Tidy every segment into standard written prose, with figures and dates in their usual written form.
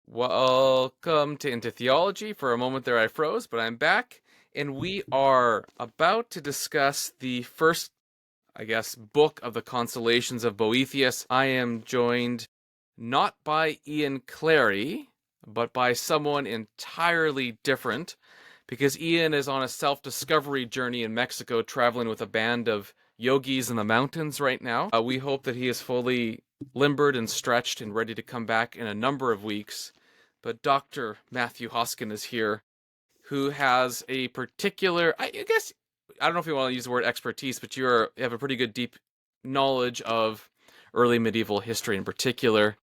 Welcome to Into Theology. For a moment there I froze, but I'm back, and we are about to discuss the first, book of the Consolations of Boethius. I am joined not by Ian Clary, but by someone entirely different, because Ian is on a self-discovery journey in Mexico, traveling with a band of yogis in the mountains right now. We hope that he is fully limbered and stretched and ready to come back in a number of weeks. But Dr. Matthew Hoskin is here, who has a particular, I don't know if you want to use the word expertise, but you have a pretty good deep knowledge of early medieval history in particular,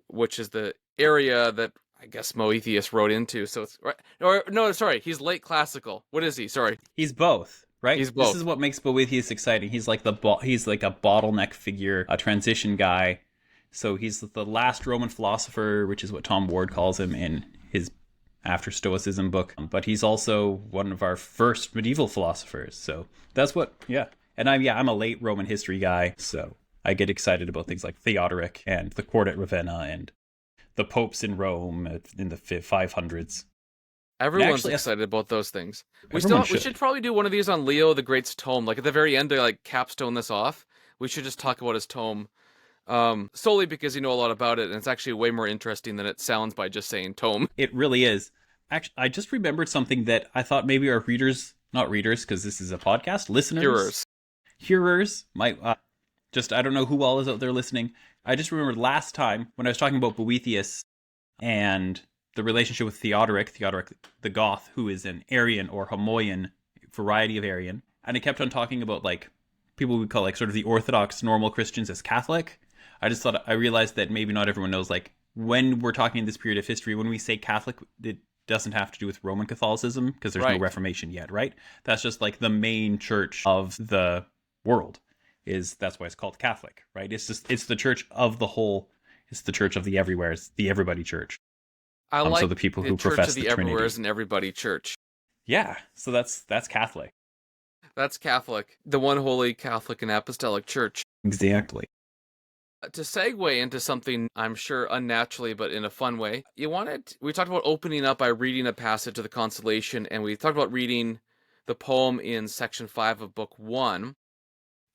which is the area that I guess Boethius wrote into. So it's right. Or no, sorry, he's late classical. What is he? Sorry, He's both, right? he's This both. is what makes Boethius exciting. He's like he's like a bottleneck figure, a transition guy. So he's the last Roman philosopher, which is what Tom Ward calls him in his After Stoicism book. But he's also one of our first medieval philosophers. So that's what, yeah. And I'm a late Roman history guy, so I get excited about things like Theodoric and the court at Ravenna and the popes in Rome in the 500s. Everyone's Actually, excited about those things. everyone We should. should probably do one of these on Leo the Great's tome. Like at the very end to like capstone this off, we should just talk about his tome. Solely because you know a lot about it, and it's actually way more interesting than it sounds by just saying tome. It really is. Actually, I just remembered something that I thought maybe our readers, not readers, because this is a podcast, listeners, Hearers. hearers, might I don't know who all is out there listening. I just remembered last time when I was talking about Boethius and the relationship with Theodoric the Goth, who is an Arian or Homoian variety of Arian, and I kept on talking about like people we call like sort of the Orthodox normal Christians as Catholic. I realized that maybe not everyone knows, like, when we're talking in this period of history, when we say Catholic, it doesn't have to do with Roman Catholicism because there's no Right. Reformation yet, right? That's just like the main church of the world. That's why it's called Catholic, right? It's the church of the whole. It's the church of the everywhere. It's the everybody church. I So like the people the who Church of profess the the Trinity. Everywheres and Everybody Church. Yeah, so that's Catholic. That's Catholic. The one holy Catholic and Apostolic Church. Exactly. To segue into something I'm sure unnaturally, but in a fun way, we talked about opening up by reading a passage of the Consolation, and we talked about reading the poem in section 5 of book 1.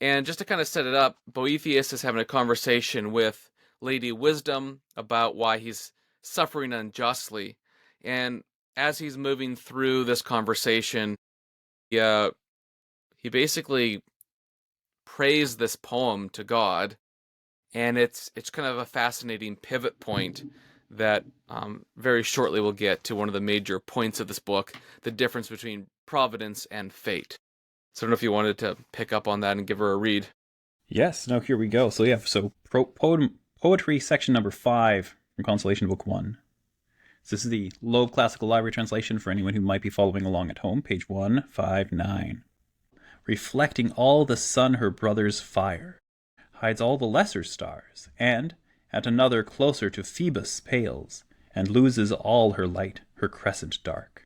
And just to kind of set it up, Boethius is having a conversation with Lady Wisdom about why he's suffering unjustly. And as he's moving through this conversation, he basically praised this poem to God. And it's kind of a fascinating pivot point that very shortly we'll get to one of the major points of this book, the difference between providence and fate. So I don't know if you wanted to pick up on that and give her a read. Yes. No. Here we go. So yeah. So poetry section number 5 from Consolation Book 1. So this is the Loeb Classical Library translation for anyone who might be following along at home, page 159. Reflecting all the sun her brother's fire, hides all the lesser stars, and at another closer to Phoebus pales, and loses all her light, her crescent dark.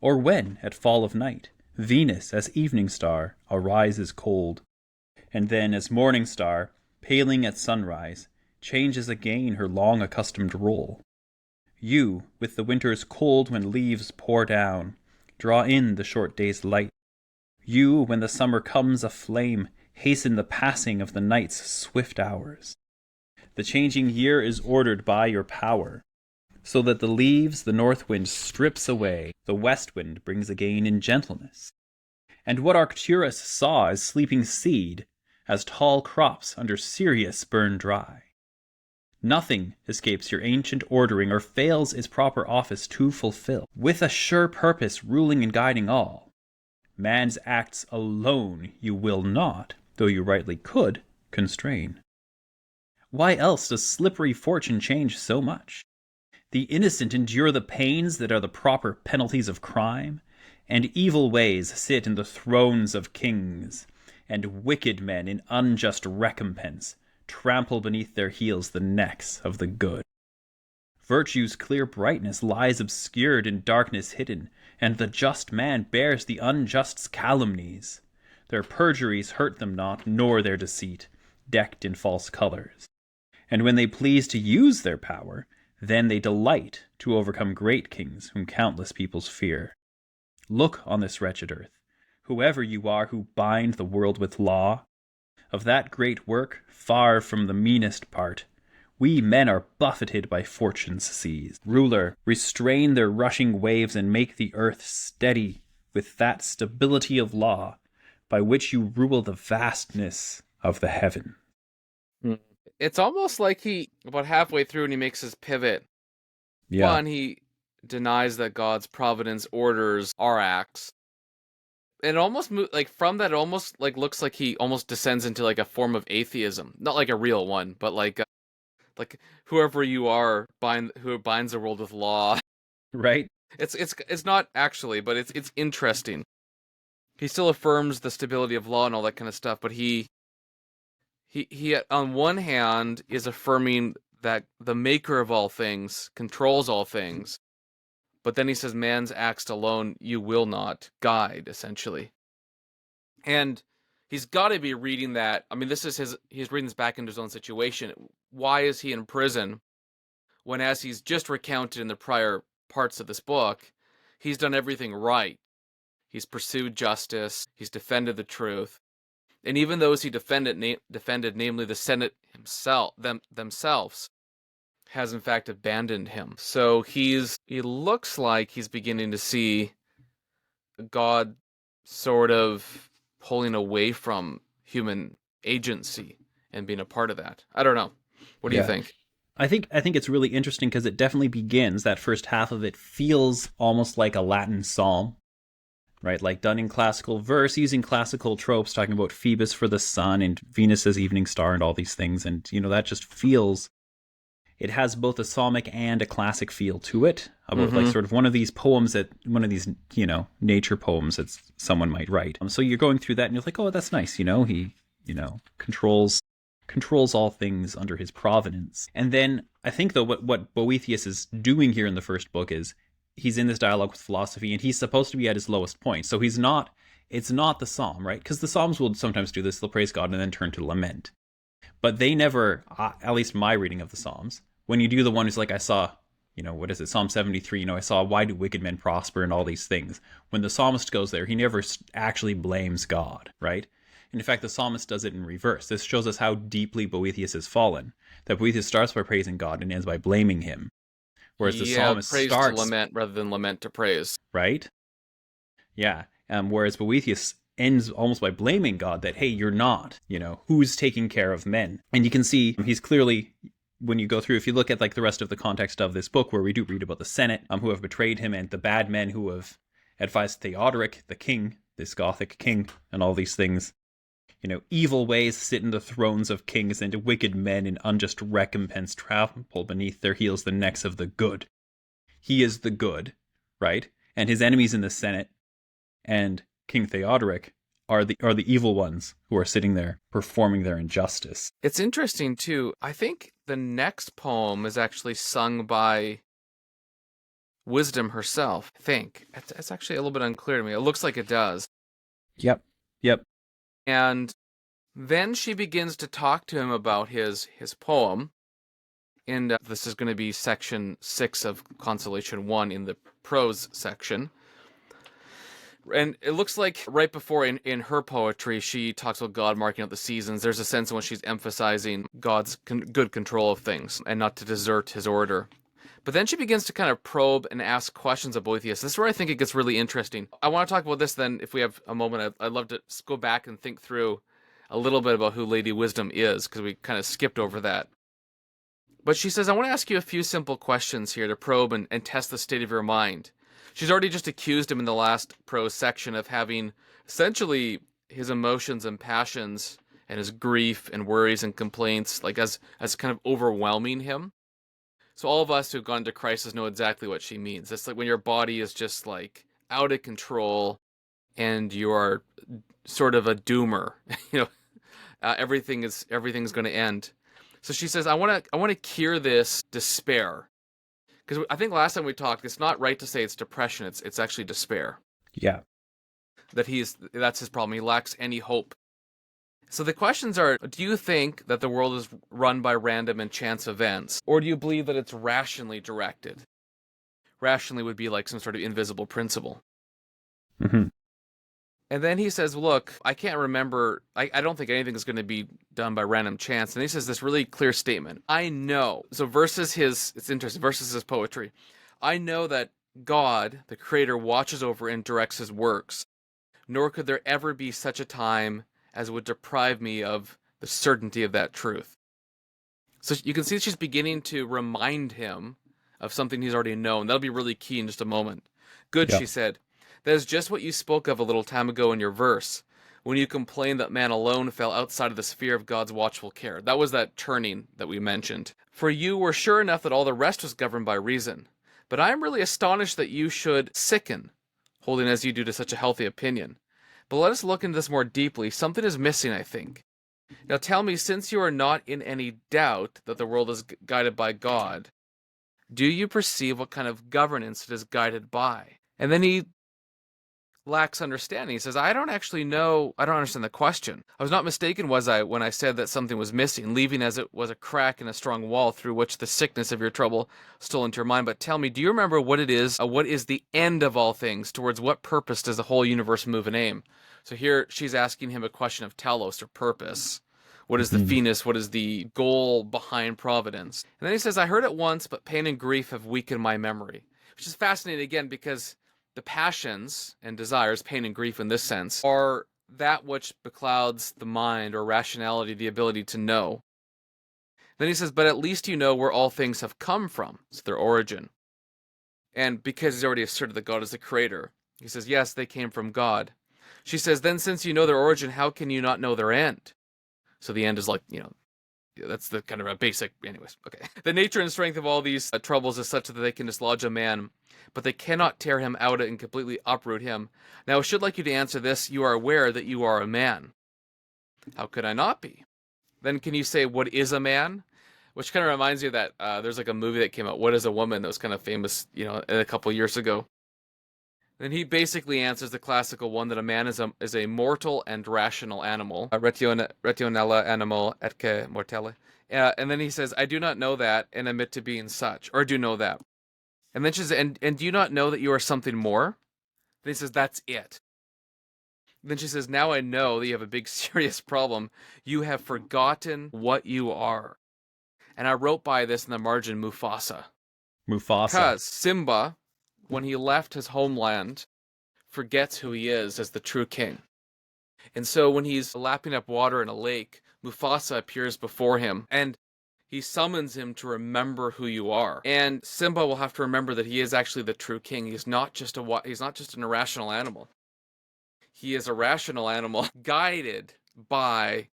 Or when, at fall of night, Venus as evening star arises cold, and then as morning star, paling at sunrise, changes again her long accustomed role. You, with the winter's cold when leaves pour down, draw in the short day's light. You, when the summer comes aflame, hasten the passing of the night's swift hours. The changing year is ordered by your power, so that the leaves the north wind strips away, the west wind brings again in gentleness. And what Arcturus saw as sleeping seed, as tall crops under Sirius burn dry. Nothing escapes your ancient ordering or fails its proper office to fulfill, with a sure purpose ruling and guiding all. Man's acts alone you will not, though you rightly could, constrain. Why else does slippery fortune change so much? The innocent endure the pains that are the proper penalties of crime, and evil ways sit in the thrones of kings, and wicked men in unjust recompense trample beneath their heels the necks of the good. Virtue's clear brightness lies obscured in darkness hidden, and the just man bears the unjust's calumnies. Their perjuries hurt them not, nor their deceit, decked in false colors. And when they please to use their power, Then they delight to overcome great kings whom countless peoples fear. Look on this wretched earth, whoever you are who bind the world with law. Of that great work, far from the meanest part, we men are buffeted by fortune's seas. Ruler, restrain their rushing waves and make the earth steady with that stability of law by which you rule the vastness of the heaven. It's almost like he, about halfway through, and he makes his pivot. Yeah. One, he denies that God's providence orders our acts. And it almost like from that, it almost like looks like he almost descends into like a form of atheism, not like a real one, but like whoever you are, who binds the world with law. Right? It's not actually, but it's interesting. He still affirms the stability of law and all that kind of stuff, but he on one hand is affirming that the maker of all things controls all things, but then he says man's acts alone you will not guide, essentially. And he's got to be reading that. I mean, he's reading this back into his own situation. Why is he in prison when, as he's just recounted in the prior parts of this book, he's done everything right? He's pursued justice, he's defended the truth. And even those he defended, namely the Senate themselves, has in fact abandoned him. So he looks like he's beginning to see God sort of pulling away from human agency and being a part of that. I don't know. What do you think? I think it's really interesting because it definitely begins, that first half of it feels almost like a Latin psalm. Right, like done in classical verse, using classical tropes, talking about Phoebus for the sun and Venus as evening star and all these things. And, that just feels, it has both a psalmic and a classic feel to it, about like sort of one of these nature poems that someone might write. So you're going through that and you're like, oh, that's nice. He, controls all things under his providence. And then I think, though, what Boethius is doing here in the first book is, he's in this dialogue with philosophy, and he's supposed to be at his lowest point. So it's not the psalm, right? Because the psalms will sometimes do this. They'll praise God and then turn to lament. But they never, at least my reading of the psalms, when you do the one who's like, I saw, what is it, Psalm 73, I saw, why do wicked men prosper and all these things. When the psalmist goes there, he never actually blames God, right? And in fact, the psalmist does it in reverse. This shows us how deeply Boethius has fallen. That Boethius starts by praising God and ends by blaming him. Whereas the psalmist praise starts to lament rather than lament to praise. Right? Yeah. Whereas Boethius ends almost by blaming God that, hey, you're not, who's taking care of men? And you can see he's clearly, when you go through, if you look at like the rest of the context of this book, where we do read about the Senate who have betrayed him, and the bad men who have advised Theodoric, the king, this Gothic king, and all these things. Evil ways sit in the thrones of kings, and wicked men in unjust recompense trample beneath their heels the necks of the good. He is the good, right? And his enemies in the Senate and King Theodoric are the evil ones who are sitting there performing their injustice. It's interesting, too. I think the next poem is actually sung by Wisdom herself, I think. It's actually a little bit unclear to me. It looks like it does. Yep. And then she begins to talk to him about his poem. And this is going to be section 6 of Consolation 1 in the prose section. And it looks like right before in her poetry, she talks about God marking out the seasons. There's a sense in which she's emphasizing God's good control of things and not to desert his order. But then she begins to kind of probe and ask questions of Boethius. This is where I think it gets really interesting. I want to talk about this then, if we have a moment. I'd love to go back and think through a little bit about who Lady Wisdom is, because we kind of skipped over that. But she says, I want to ask you a few simple questions here to probe and test the state of your mind. She's already just accused him in the last prose section of having essentially his emotions and passions and his grief and worries and complaints like as kind of overwhelming him. So all of us who've gone to crisis know exactly what she means. It's like when your body is just like out of control and you are sort of a doomer. Everything's going to end. So she says, I want to cure this despair. Because I think last time we talked, it's not right to say it's depression. It's actually despair. Yeah. That's his problem. He lacks any hope. So the questions are, do you think that the world is run by random and chance events? Or do you believe that it's rationally directed? Rationally would be like some sort of invisible principle. Mm-hmm. And then he says, look, I can't remember, I don't think anything is going to be done by random chance. And he says this really clear statement. I know, so it's interesting, versus his poetry. I know that God, the creator, watches over and directs his works, nor could there ever be such a time as would deprive me of the certainty of that truth. So you can see she's beginning to remind him of something he's already known. That'll be really key in just a moment. Good, Yeah. she said. That is just what you spoke of a little time ago in your verse, when you complained that man alone fell outside of the sphere of God's watchful care. That was that turning that we mentioned. For you were sure enough that all the rest was governed by reason. But I am really astonished that you should sicken, holding as you do to such a healthy opinion. But let us look into this more deeply. Something is missing, I think. Now tell me, since you are not in any doubt that the world is guided by God, do you perceive what kind of governance it is guided by? And then he lacks understanding. He says, I don't actually know, I don't understand the question. I was not mistaken, was I, when I said that something was missing, leaving as it was a crack in a strong wall through which the sickness of your trouble stole into your mind. But tell me, do you remember what it is? What is the end of all things? Towards what purpose does the whole universe move and aim? So here she's asking him a question of telos, or purpose. What is the finis? What is the goal behind Providence? And then he says, I heard it once, but pain and grief have weakened my memory. Which is fascinating, again, because the passions and desires, pain and grief in this sense, are that which beclouds the mind, or rationality, the ability to know. Then he says, but at least you know where all things have come from. It's their origin. And because he's already asserted that God is the creator, he says, yes, they came from God. She says, then since you know their origin, how can you not know their end? So the end is like, that's the kind of a basic, anyways, okay. The nature and strength of all these troubles is such that they can dislodge a man, but they cannot tear him out and completely uproot him. Now, I should like you to answer this. You are aware that you are a man. How could I not be? Then can you say, what is a man? Which kind of reminds me of that, there's like a movie that came out, What is a Woman? That was kind of famous, a couple years ago. Then he basically answers the classical one that a man is a mortal and rational animal. Rationella animal etque mortale. And then he says, I do not know that and admit to being such, or do know that. And then she says, and do you not know that you are something more? Then he says, that's it. Then she says, now I know that you have a big serious problem. You have forgotten what you are. And I wrote by this in the margin, Mufasa. Because Simba, when he left his homeland, forgets who he is as the true king. And so when he's lapping up water in a lake, Mufasa appears before him, and he summons him to remember who you are. And Simba will have to remember that he is actually the true king. He's not just an irrational animal. He is a rational animal guided by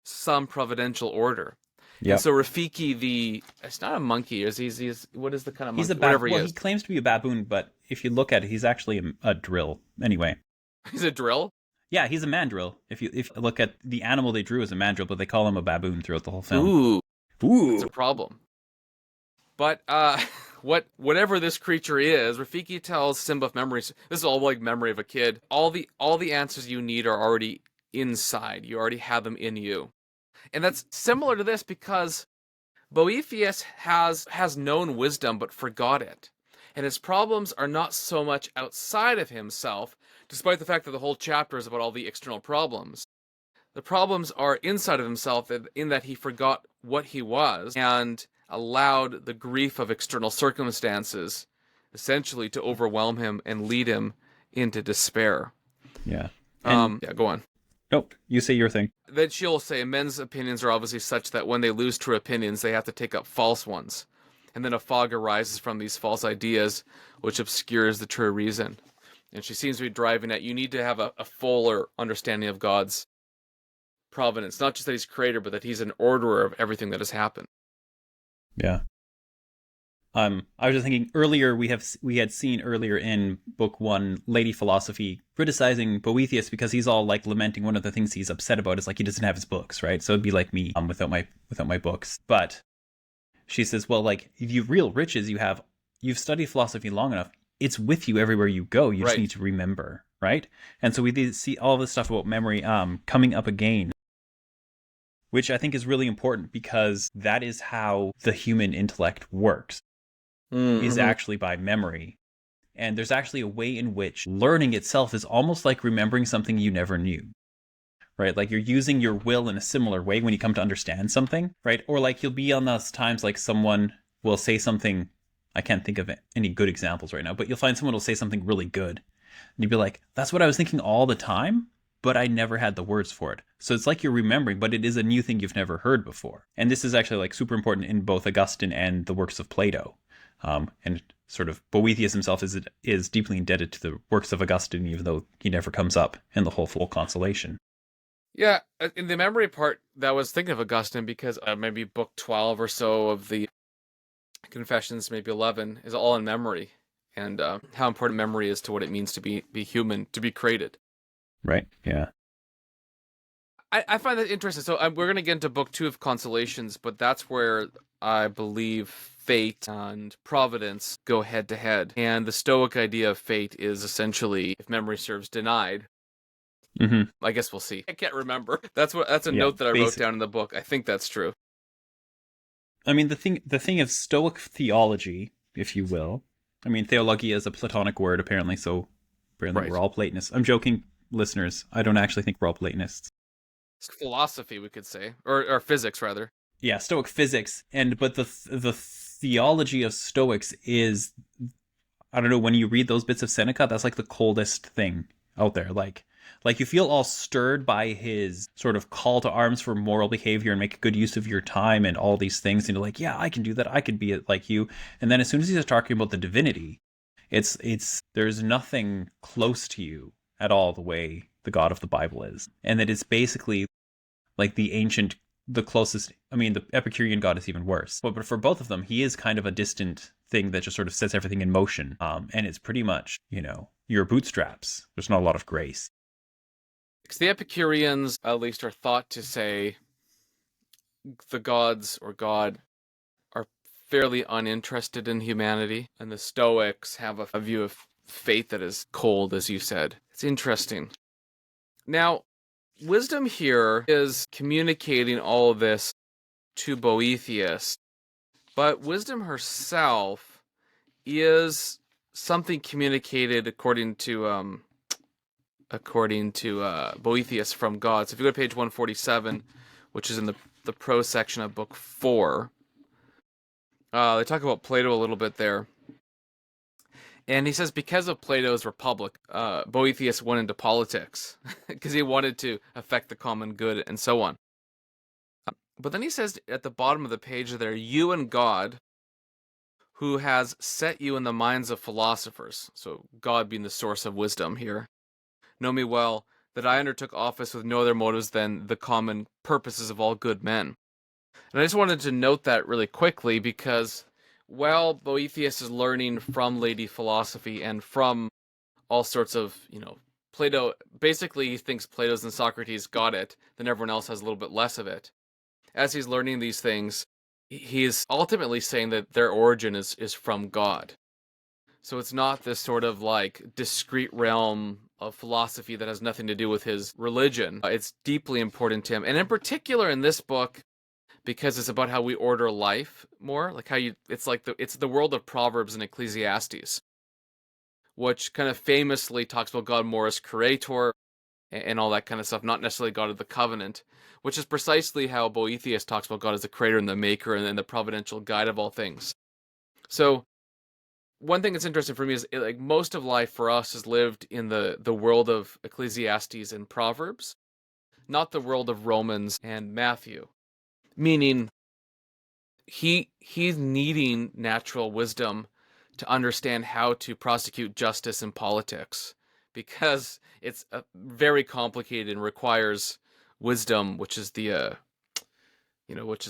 some providential order. Yeah. So Rafiki, it's not a monkey. He's what is the kind of monkey? He's a baboon. He claims to be a baboon, but if you look at it, he's actually a drill. Anyway, he's a drill. Yeah, he's a mandrill. If you look at the animal they drew as a mandrill, but they call him a baboon throughout the whole film. Ooh, it's a problem. But whatever this creature is, Rafiki tells Simba of memories. This is all like memory of a kid. All the answers you need are already inside. You already have them in you. And that's similar to this because Boethius has known wisdom but forgot it. And his problems are not so much outside of himself, despite the fact that the whole chapter is about all the external problems. The problems are inside of himself in that he forgot what he was and allowed the grief of external circumstances essentially to overwhelm him and lead him into despair. Yeah. Go on. Nope, you say your thing. Then she'll say men's opinions are obviously such that when they lose true opinions, they have to take up false ones. And then a fog arises from these false ideas, which obscures the true reason. And she seems to be driving at, you need to have a fuller understanding of God's providence. Not just that he's creator, but that he's an orderer of everything that has happened. Yeah. I was just thinking earlier, we had seen earlier in book 1, Lady Philosophy criticizing Boethius because he's all like lamenting one of the things he's upset about is like he doesn't have his books, right? So it'd be like me without my books. But she says, well, like if you real riches you've studied philosophy long enough, it's with you everywhere you go. You just need to remember, right? And so we see all this stuff about memory coming up again, which I think is really important because that is how the human intellect works, is actually by memory. And there's actually a way in which learning itself is almost like remembering something you never knew, right? Like you're using your will in a similar way when you come to understand something, right? Or like you'll be on those times like someone will say something, I can't think of any good examples right now, but you'll find someone will say something really good. And you'd be like, that's what I was thinking all the time, but I never had the words for it. So it's like you're remembering, but it is a new thing you've never heard before. And this is actually like super important in both Augustine and the works of Plato. And sort of Boethius himself is deeply indebted to the works of Augustine, even though he never comes up in the whole full consolation. Yeah, in the memory part, that was thinking of Augustine because maybe book 12 or so of the Confessions, maybe 11, is all in memory, and how important memory is to what it means to be human, to be created. Right, yeah. I find that interesting. So we're going to get into book 2 of Consolations, but that's where I believe fate and providence go head to head. And the Stoic idea of fate is essentially, if memory serves, denied. I guess we'll see. I can't remember. That's a note that I wrote down in the book. I think that's true. I mean, the thing of Stoic theology, if you will. I mean, theology is a Platonic word, apparently, so apparently we're all Platonists. I'm joking, listeners. I don't actually think we're all Platonists. It's philosophy, we could say, or physics, rather. Yeah, Stoic physics, but the theology of Stoics is, I don't know, when you read those bits of Seneca, that's like the coldest thing out there. Like you feel all stirred by his sort of call to arms for moral behavior and make good use of your time and all these things. And you're like, yeah, I can do that. I could be like you. And then as soon as he's talking about the divinity, it's there's nothing close to you at all the way the God of the Bible is. And that it's basically like the closest, I mean, the Epicurean God is even worse. But for both of them, he is kind of a distant thing that just sort of sets everything in motion. And it's pretty much, your bootstraps. There's not a lot of grace. Because the Epicureans, at least, are thought to say the gods or God are fairly uninterested in humanity, and the Stoics have a view of fate that is cold, as you said. It's interesting. Now, wisdom here is communicating all of this to Boethius, but wisdom herself is something communicated according to Boethius from God. So if you go to page 147, which is in the prose section of book 4, they talk about Plato a little bit there. And he says because of Plato's Republic, Boethius went into politics because he wanted to affect the common good and so on. But then he says at the bottom of the page there, you and God, who has set you in the minds of philosophers, so God being the source of wisdom here, know me well, that I undertook office with no other motives than the common purposes of all good men. And I just wanted to note that really quickly because, while Boethius is learning from Lady Philosophy and from all sorts of, Plato, basically he thinks Plato's and Socrates got it, then everyone else has a little bit less of it. As he's learning these things, he's ultimately saying that their origin is from God. So it's not this sort of like discrete realm of philosophy that has nothing to do with his religion. It's deeply important to him. And in particular in this book, because it's about how we order life more, like it's the world of Proverbs and Ecclesiastes, which kind of famously talks about God more as creator and all that kind of stuff, not necessarily God of the covenant, which is precisely how Boethius talks about God as the creator and the maker and the providential guide of all things. So one thing that's interesting for me is like most of life for us is lived in the world of Ecclesiastes and Proverbs, not the world of Romans and Matthew. Meaning, he's needing natural wisdom to understand how to prosecute justice in politics, because it's very complicated and requires wisdom, which is the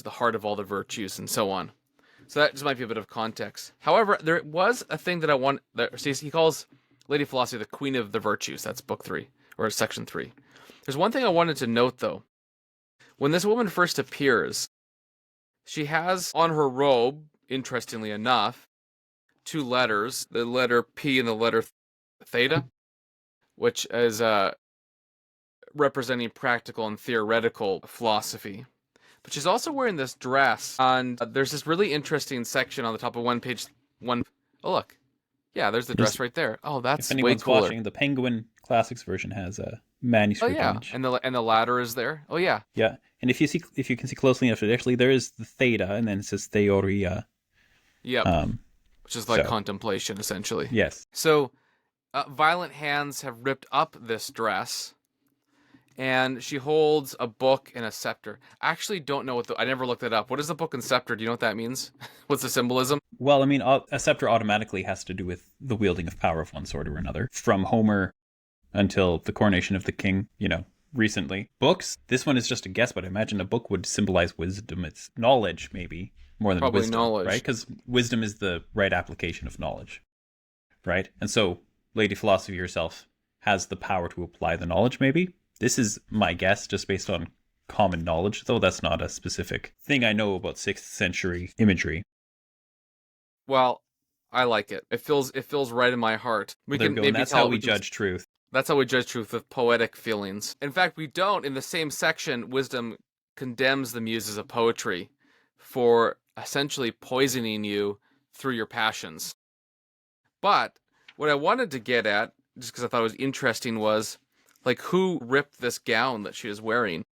heart of all the virtues and so on. So that just might be a bit of context. However, there was a thing that I want. He calls Lady Philosophy the Queen of the Virtues. That's book 3 or section 3. There's one thing I wanted to note though. When this woman first appears, she has on her robe, interestingly enough, 2 letters, the letter P and the letter theta, which is representing practical and theoretical philosophy. But she's also wearing this dress, and there's this really interesting section on the top of one page. Oh, look. Yeah, there's the dress right there. Oh, If that's way anyone's cooler. watching, the Penguin Classics version has a Oh manuscript yeah, image. and the ladder is there. Oh yeah. Yeah, and if you can see closely enough, actually there is the theta, and then it says theoria. Yep. Which is like so- contemplation, essentially. Yes. So, violent hands have ripped up this dress, and she holds a book and a scepter. I actually don't know I never looked it up. What is the book and scepter? Do you know what that means? What's the symbolism? Well, I mean, a scepter automatically has to do with the wielding of power of one sort or another, from Homer until the coronation of the king, recently. Books, this one is just a guess, but I imagine a book would symbolize wisdom. It's knowledge, maybe, more than Probably wisdom, knowledge. right? Because wisdom is the right application of knowledge, right? And so Lady Philosophy herself has the power to apply the knowledge, maybe. This is my guess, just based on common knowledge, though that's not a specific thing I know about 6th century imagery. Well, I like it. It feels right in my heart. We There can we go, maybe and that's tell how it we with judge truth. That's how we judge truth, with poetic feelings. In fact, we don't. In the same section, wisdom condemns the muses of poetry for essentially poisoning you through your passions. But what I wanted to get at, just because I thought it was interesting, was like who ripped this gown that she was wearing.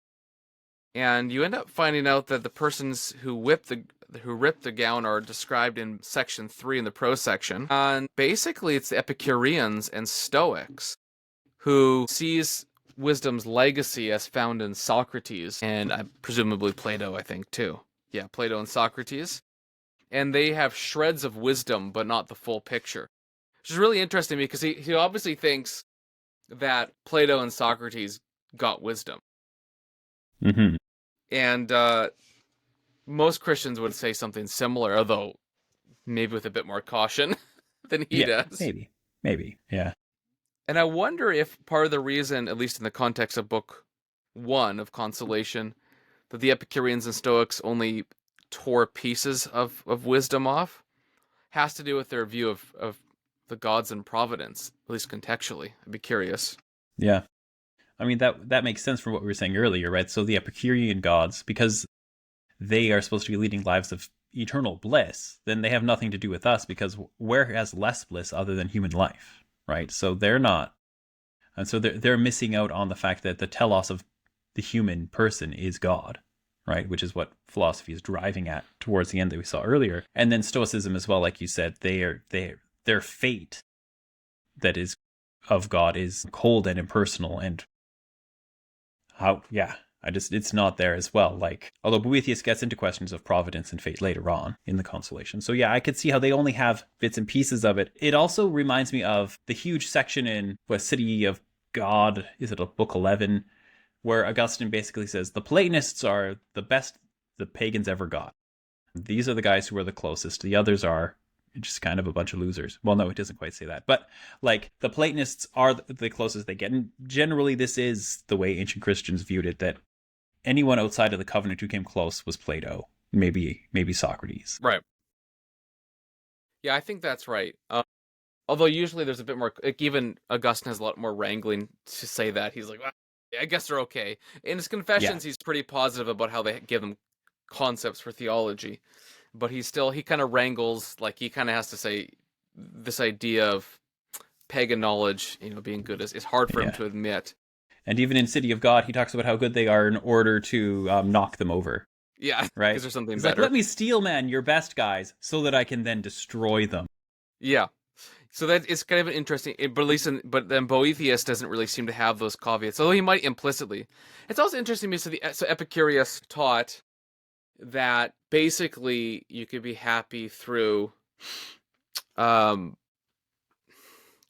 And you end up finding out that the persons who ripped the gown are described in section 3 in the prose section. And basically it's the Epicureans and Stoics who sees wisdom's legacy as found in Socrates and presumably Plato, I think, too. Yeah, Plato and Socrates. And they have shreds of wisdom, but not the full picture. Which is really interesting because he obviously thinks that Plato and Socrates got wisdom. Mm-hmm. And most Christians would say something similar, although maybe with a bit more caution than he does. Maybe, yeah. And I wonder if part of the reason, at least in the context of Book 1 of Consolation, that the Epicureans and Stoics only tore pieces of wisdom off, has to do with their view of the gods and Providence, at least contextually. I'd be curious. Yeah. I mean, that makes sense from what we were saying earlier, right? So the Epicurean gods, because they are supposed to be leading lives of eternal bliss, then they have nothing to do with us, because where has less bliss other than human life, right? So they're not. And so they're missing out on the fact that the telos of the human person is God, right? Which is what philosophy is driving at towards the end that we saw earlier. And then Stoicism as well, like you said, their fate that is of God is cold and impersonal, and it's not there as well. Like, although Boethius gets into questions of providence and fate later on in the Consolation. So yeah, I could see how they only have bits and pieces of it. It also reminds me of the huge section in City of God, is it a book 11, where Augustine basically says the Platonists are the best the pagans ever got. These are the guys who are the closest. The others are just kind of a bunch of losers. Well, no, it doesn't quite say that. But like, the Platonists are the closest they get. And generally this is the way ancient Christians viewed it, that anyone outside of the covenant who came close was Plato, maybe Socrates. Right. Yeah, I think that's right. Although usually there's a bit more, like, even Augustine has a lot more wrangling to say that. He's like, well, I guess they're okay. In his Confessions, He's pretty positive about how they give them concepts for theology. But he kind of wrangles, like, he kind of has to say this idea of pagan knowledge, being good is hard for him to admit. And even in City of God, he talks about how good they are in order to knock them over. Yeah, right? Because there's something He's better. Like, let me steel man your best guys so that I can then destroy them. Yeah. So that is kind of an interesting, but then Boethius doesn't really seem to have those caveats, although he might implicitly. It's also interesting to me, so Epicurus taught that basically you could be happy through, trying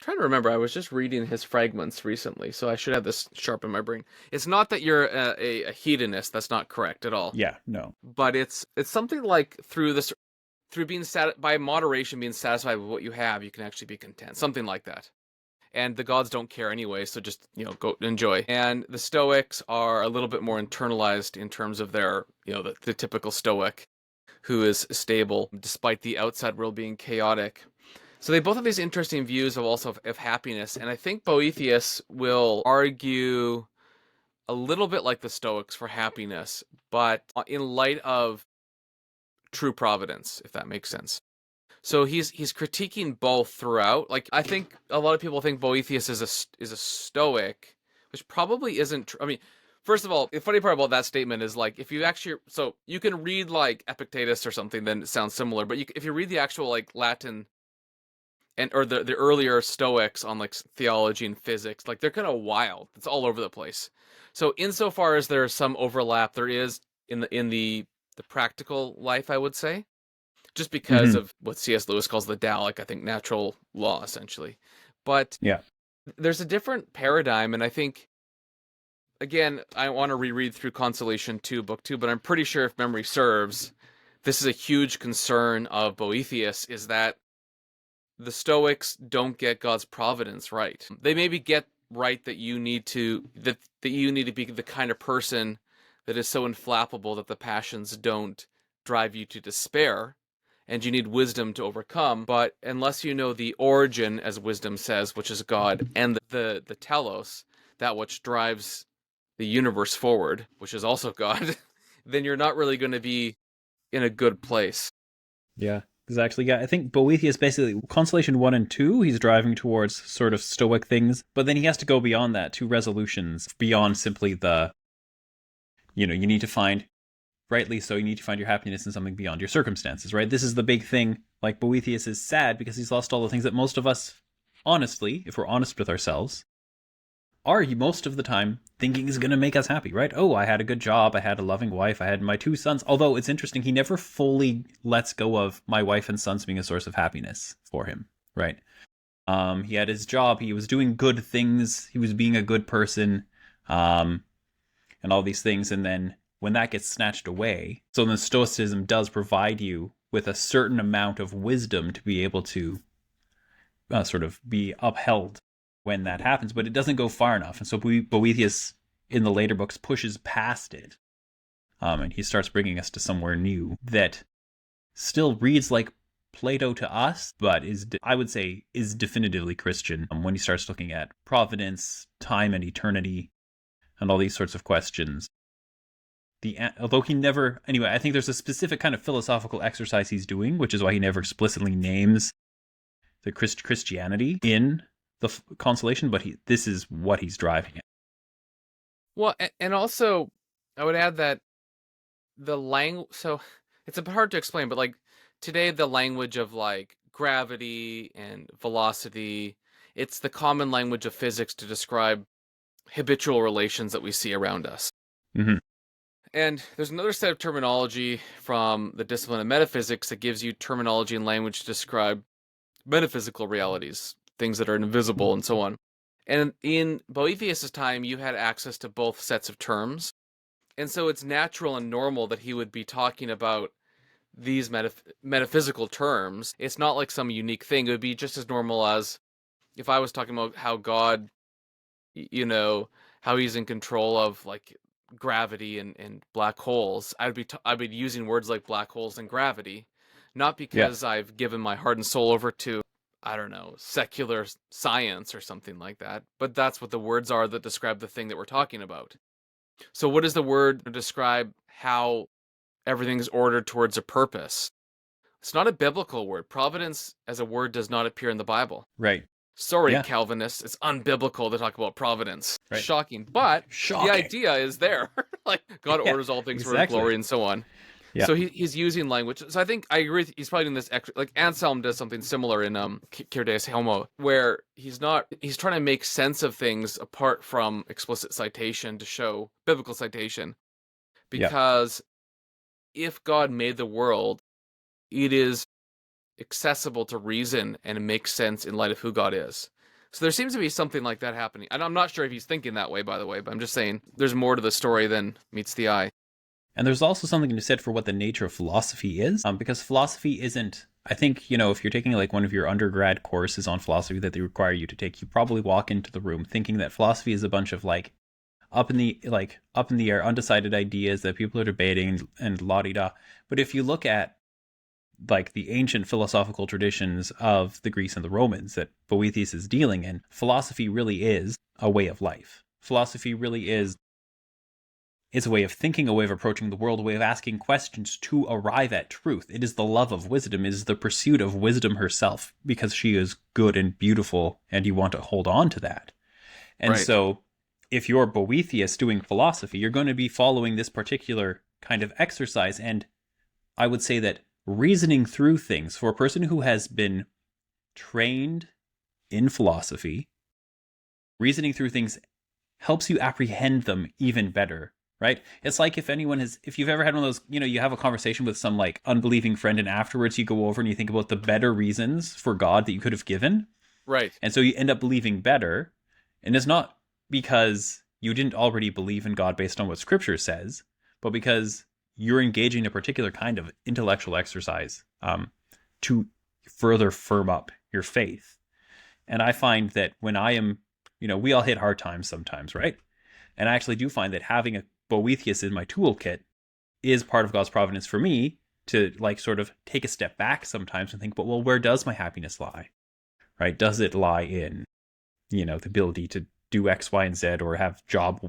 to remember, I was just reading his fragments recently, so I should have this sharp in my brain. It's not that you're a hedonist, that's not correct at all. Yeah, no. But it's something like through being by moderation, being satisfied with what you have, you can actually be content. Something like that. And the gods don't care anyway, so just, go enjoy. And the Stoics are a little bit more internalized in terms of their, the typical Stoic who is stable despite the outside world being chaotic. So they both have these interesting views of also of happiness, and I think Boethius will argue a little bit like the Stoics for happiness, but in light of true providence, if that makes sense. So he's critiquing both throughout. Like, I think a lot of people think Boethius is a Stoic, which probably isn't true. I mean, first of all, the funny part about that statement is, like, if you actually, so you can read like Epictetus or something, then it sounds similar. But if you read the actual like Latin and or the earlier Stoics on like theology and physics, like, they're kind of wild. It's all over the place. So insofar as there's some overlap, there is in the practical life, I would say, just because Mm-hmm. of what C.S. Lewis calls the Tao, like, I think natural law, essentially. But Yeah. there's a different paradigm, and I think, again, I want to reread through Consolation 2, Book 2, but I'm pretty sure, if memory serves, this is a huge concern of Boethius, is that the Stoics don't get God's providence right. They maybe get right that you need to be the kind of person that is so inflappable that the passions don't drive you to despair, and you need wisdom to overcome. But unless you know the origin, as wisdom says, which is God, and the telos, that which drives the universe forward, which is also God, then you're not really going to be in a good place. Yeah, exactly. Yeah, I think Boethius basically, Consolation 1 and 2, he's driving towards sort of Stoic things, but then he has to go beyond that to resolutions, beyond simply you need to find, rightly so, you need to find your happiness in something beyond your circumstances, right? This is the big thing. Like, Boethius is sad because he's lost all the things that most of us, honestly, if we're honest with ourselves, are most of the time thinking is going to make us happy, right? Oh, I had a good job, I had a loving wife, I had my 2 sons. Although it's interesting, he never fully lets go of my wife and sons being a source of happiness for him, right? He had his job, he was doing good things, he was being a good person, and all these things. And then when that gets snatched away, so then Stoicism does provide you with a certain amount of wisdom to be able to sort of be upheld when that happens, but it doesn't go far enough. And so Boethius, in the later books, pushes past it. And he starts bringing us to somewhere new that still reads like Plato to us, but I would say, is definitively Christian when he starts looking at providence, time and eternity, and all these sorts of questions. Although he never, anyway, I think there's a specific kind of philosophical exercise he's doing, which is why he never explicitly names the Christianity in the Consolation, but this is what he's driving at. Well, and also, I would add that the language, so it's a bit hard to explain, but like today, the language of like gravity and velocity, it's the common language of physics to describe habitual relations that we see around us. Mm-hmm. And there's another set of terminology from the discipline of metaphysics that gives you terminology and language to describe metaphysical realities, things that are invisible and so on. And in Boethius' time, you had access to both sets of terms. And so it's natural and normal that he would be talking about these metaphysical terms. It's not like some unique thing. It would be just as normal as if I was talking about how God, how he's in control of like gravity and black holes. I'd be using words like black holes and gravity, not because I've given my heart and soul over to, I don't know, secular science or something like that, but that's what the words are that describe the thing that we're talking about. So what is the word to describe how everything's ordered towards a purpose? It's not a biblical word. Providence as a word does not appear in the Bible. Right. Sorry, Yeah. Calvinists. It's unbiblical to talk about providence. Right. Shocking. But Shocking. The idea is there. Like, God orders all things for his glory and so on. Yeah. So he's using language. So I think I agree with, he's probably doing this like Anselm does something similar in Cur Deus Homo, where he's trying to make sense of things apart from explicit citation to show biblical citation. Because if God made the world, it is accessible to reason and it makes sense in light of who God is. So there seems to be something like that happening. And I'm not sure if he's thinking that way, by the way, but I'm just saying there's more to the story than meets the eye. And there's also something to be said for what the nature of philosophy is, because philosophy isn't, I think, if you're taking like one of your undergrad courses on philosophy that they require you to take, you probably walk into the room thinking that philosophy is a bunch of like up in the air, undecided ideas that people are debating and la-di-da. But if you look at like the ancient philosophical traditions of the Greeks and the Romans that Boethius is dealing in, philosophy really is a way of life. Philosophy really is a way of thinking, a way of approaching the world, a way of asking questions to arrive at truth. It is the love of wisdom, it is the pursuit of wisdom herself, because she is good and beautiful, and you want to hold on to that. And Right. so if you're Boethius doing philosophy, you're going to be following this particular kind of exercise. And I would say that reasoning through things for a person who has been trained in philosophy, reasoning through things helps you apprehend them even better, right? It's like if you've ever had one of those, you have a conversation with some like unbelieving friend and afterwards you go over and you think about the better reasons for God that you could have given. Right. And so you end up believing better. And it's not because you didn't already believe in God based on what Scripture says, but because you're engaging in a particular kind of intellectual exercise to further firm up your faith. And I find that when I am, we all hit hard times sometimes, right? And I actually do find that having a Boethius in my toolkit is part of God's providence for me to like sort of take a step back sometimes and think, but well, where does my happiness lie? Right? Does it lie in, the ability to do X, Y, and Z, or have job,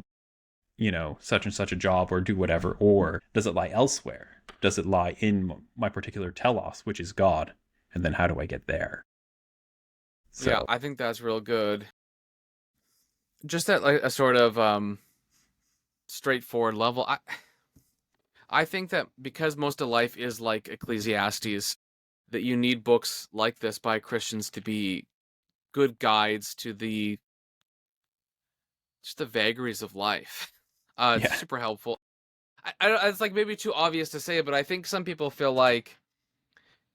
such and such a job, or do whatever? Or does it lie elsewhere? Does it lie in my particular telos, which is God? And then how do I get there? So, Yeah, I think that's real good. Just at like a sort of straightforward level, I think that because most of life is like Ecclesiastes, that you need books like this by Christians to be good guides to just the vagaries of life. It's yeah. super helpful. It's like maybe too obvious to say, but I think some people feel like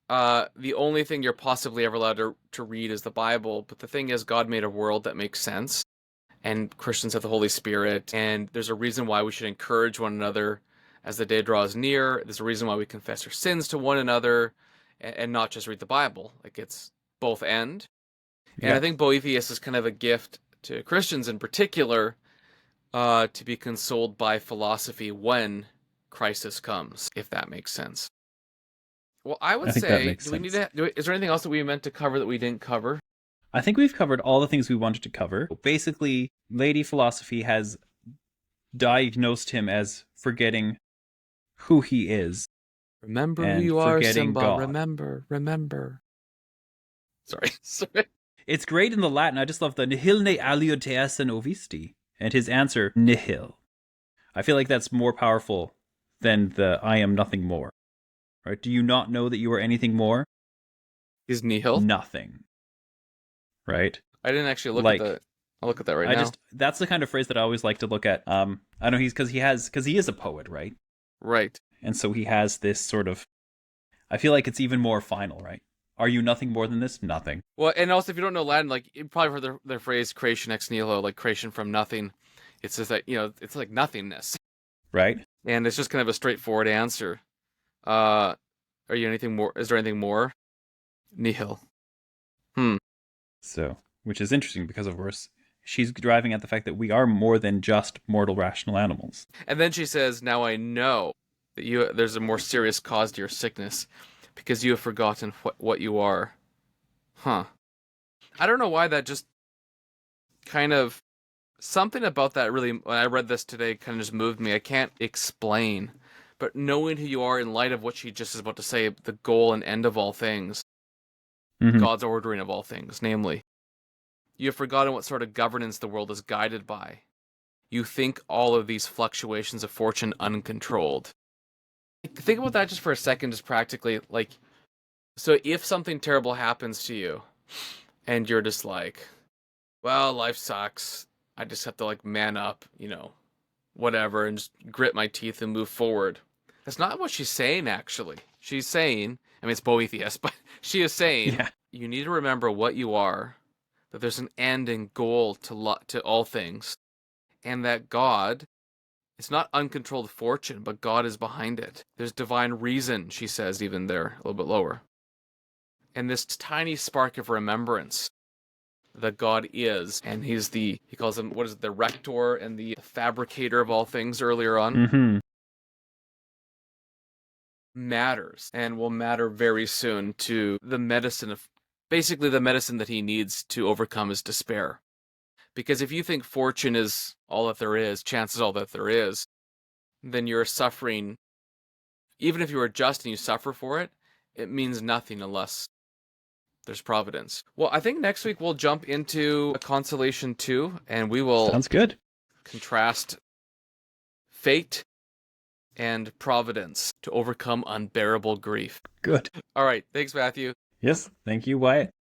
the only thing you're possibly ever allowed to read is the Bible. But the thing is, God made a world that makes sense, and Christians have the Holy Spirit, and there's a reason why we should encourage one another as the day draws near. There's a reason why we confess our sins to one another, and not just read the Bible. Like it's both end. And I think Boethius is kind of a gift to Christians in particular, to be consoled by philosophy when crisis comes, if that makes sense. Well, I would I think that say, makes do we need sense. to? Is there anything else that we meant to cover that we didn't cover? I think we've covered all the things we wanted to cover. Basically, Lady Philosophy has diagnosed him as forgetting who he is Remember who and you are, forgetting Simba. God. Remember. Sorry. Sorry. It's great in the Latin. I just love the nihil ne alio te esse novisti. And his answer, nihil. I feel like that's more powerful than the I am nothing more. Right? Do you not know that you are anything more? Is nihil? Nothing. Right? I didn't actually look Like, at that. I'll look at that right now. That's the kind of phrase that I always like to look at. I know because he is a poet, right? Right. And so he has this sort of, I feel like it's even more final, right? Are you nothing more than this? Nothing. Well, and also if you don't know Latin, like you probably heard the phrase creation ex nihilo, like creation from nothing. It's just that, it's like nothingness. Right? And it's just kind of a straightforward answer. Are you anything more? Is there anything more? Nihil. So, which is interesting because, of course, she's driving at the fact that we are more than just mortal rational animals. And then she says, "Now I know that there's a more serious cause to your sickness, because you have forgotten what you are." Huh. I don't know why that just kind of something about that really, when I read this today, kind of just moved me. I can't explain, but knowing who you are in light of what she just is about to say, the goal and end of all things, Mm-hmm. God's ordering of all things, namely, you have forgotten what sort of governance the world is guided by. You think all of these fluctuations of fortune uncontrolled. Think about that just for a second, just practically. Like, so if something terrible happens to you, and you're just like, well, life sucks. I just have to like man up, whatever, and just grit my teeth and move forward. That's not what she's saying, actually. She's saying, I mean, it's Boethius, but she is saying, you need to remember what you are, that there's an end and goal to all things, and that God, it's not uncontrolled fortune, but God is behind it. There's divine reason, she says, even there, a little bit lower. And this tiny spark of remembrance that God is, and he calls him, what is it, the rector and the fabricator of all things earlier on. Mm-hmm. matters and will matter very soon to the medicine of basically the medicine that he needs to overcome his despair. Because if you think fortune is all that there is, chance is all that there is, then you're suffering. Even if you are just and you suffer for it, it means nothing unless there's providence. Well, I think next week we'll jump into Consolation 2, and we will Sounds good. contrast fate and providence to overcome unbearable grief. Good. All right. Thanks, Matthew. Yes. Thank you, Wyatt.